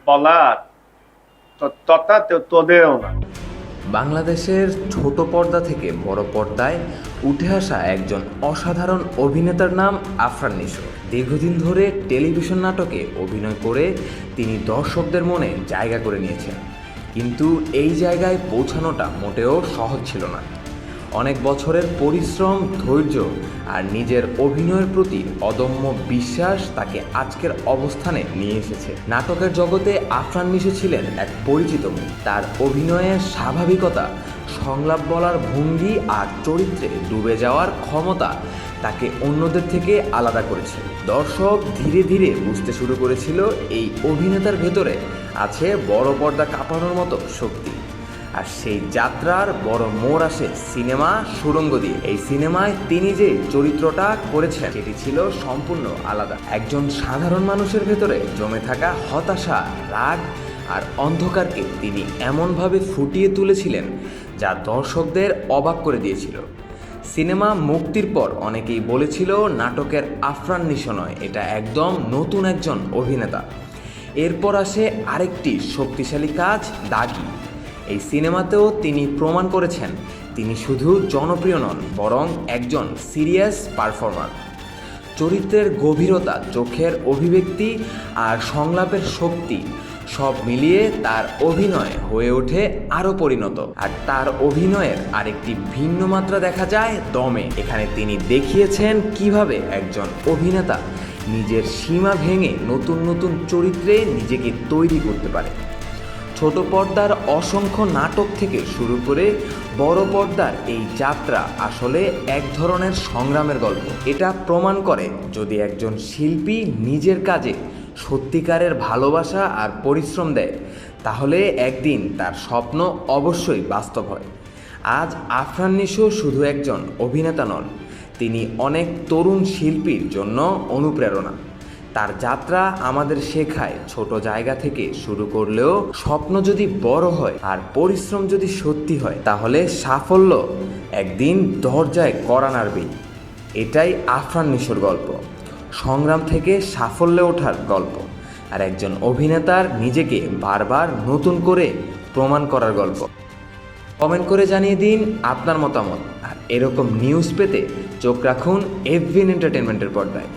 পলাশ, তথা তোদেরও না। বাংলাদেশের ছোট পর্দা থেকে বড় পর্দায় উঠে আসা একজন অসাধারণ অভিনেতার নাম আফরান নিশো। দীর্ঘদিন ধরে টেলিভিশন নাটকে অভিনয় করে তিনি দর্শকদের মনে জায়গা করে নিয়েছেন, কিন্তু এই জায়গায় পৌঁছানোটা মোটেও সহজ ছিল না। অনেক বছরের পরিশ্রম, ধৈর্য আর নিজের অভিনয়ের প্রতি অদম্য বিশ্বাস তাকে আজকের অবস্থানে নিয়ে এসেছে। নাটকের জগতে আফরান নিশো ছিলেন এক পরিচিত মুখ। তার অভিনয়ের স্বাভাবিকতা, সংলাপ বলার ভঙ্গি আর চরিত্রে ডুবে যাওয়ার ক্ষমতা তাকে অন্যদের থেকে আলাদা করেছে। দর্শক ধীরে ধীরে বুঝতে শুরু করেছিল এই অভিনেতার ভেতরে আছে বড় পর্দা কাঁপানোর মতো শক্তি। আর সেই যাত্রার বড় মোড় আসে সিনেমা সুড়ঙ্গ দিয়ে। এই সিনেমায় তিনি যে চরিত্রটা করেছেন সেটি ছিল সম্পূর্ণ আলাদা। একজন সাধারণ মানুষের ভেতরে জমে থাকা হতাশা, রাগ আর অন্ধকারকে তিনি এমনভাবে ফুটিয়ে তুলেছিলেন যা দর্শকদের অবাক করে দিয়েছিল। সিনেমা মুক্তির পর অনেকেই বলেছিল নাটকের আফরান নিশো নয়, এটা একদম নতুন একজন অভিনেতা। এরপর আসে আরেকটি শক্তিশালী কাজ, দাগি। এই সিনেমাতেও তিনি প্রমাণ করেছেন তিনি শুধু জনপ্রিয় নন, বরং একজন সিরিয়াস পারফর্মার। চরিত্রের গভীরতা, চোখের অভিব্যক্তি আর সংলাপের শক্তি সব মিলিয়ে তার অভিনয় হয়ে ওঠে আরও পরিণত। আর তার অভিনয়ের আরেকটি ভিন্ন মাত্রা দেখা যায় দমে। এখানে তিনি দেখিয়েছেন কিভাবে একজন অভিনেতা নিজের সীমা ভেঙে নতুন নতুন চরিত্রে নিজেকে তৈরি করতে পারে। ছোট পর্দার অসংখ্য নাটক থেকে শুরু করে বড় পর্দার এই যাত্রা আসলে এক ধরনের সংগ্রামের গল্প। এটা প্রমাণ করে যদি একজন শিল্পী নিজের কাজে সত্যিকারের ভালোবাসা আর পরিশ্রম দেয়, তাহলে একদিন তার স্বপ্ন অবশ্যই বাস্তব হয়। আজ আফরান নিশো শুধু একজন অভিনেতা নন, তিনি অনেক তরুণ শিল্পীর জন্য অনুপ্রেরণা। তার যাত্রা আমাদের শেখায় ছোট জায়গা থেকে শুরু করলেও স্বপ্ন যদি বড় হয় আর পরিশ্রম যদি সত্যি হয়, তাহলে সাফল্য একদিন দরজায় কড়া নাড়বেই। এটাই আফরান নিশোর গল্প, সংগ্রাম থেকে সাফল্যে ওঠার গল্প, আর একজন অভিনেতার নিজেকে বারবার নতুন করে প্রমাণ করার গল্প। কমেন্ট করে জানিয়ে দিন আপনার মতামত, আর এরকম নিউজ পেতে চোখ রাখুন এফবিএন এন্টারটেনমেন্টের পর্দায়।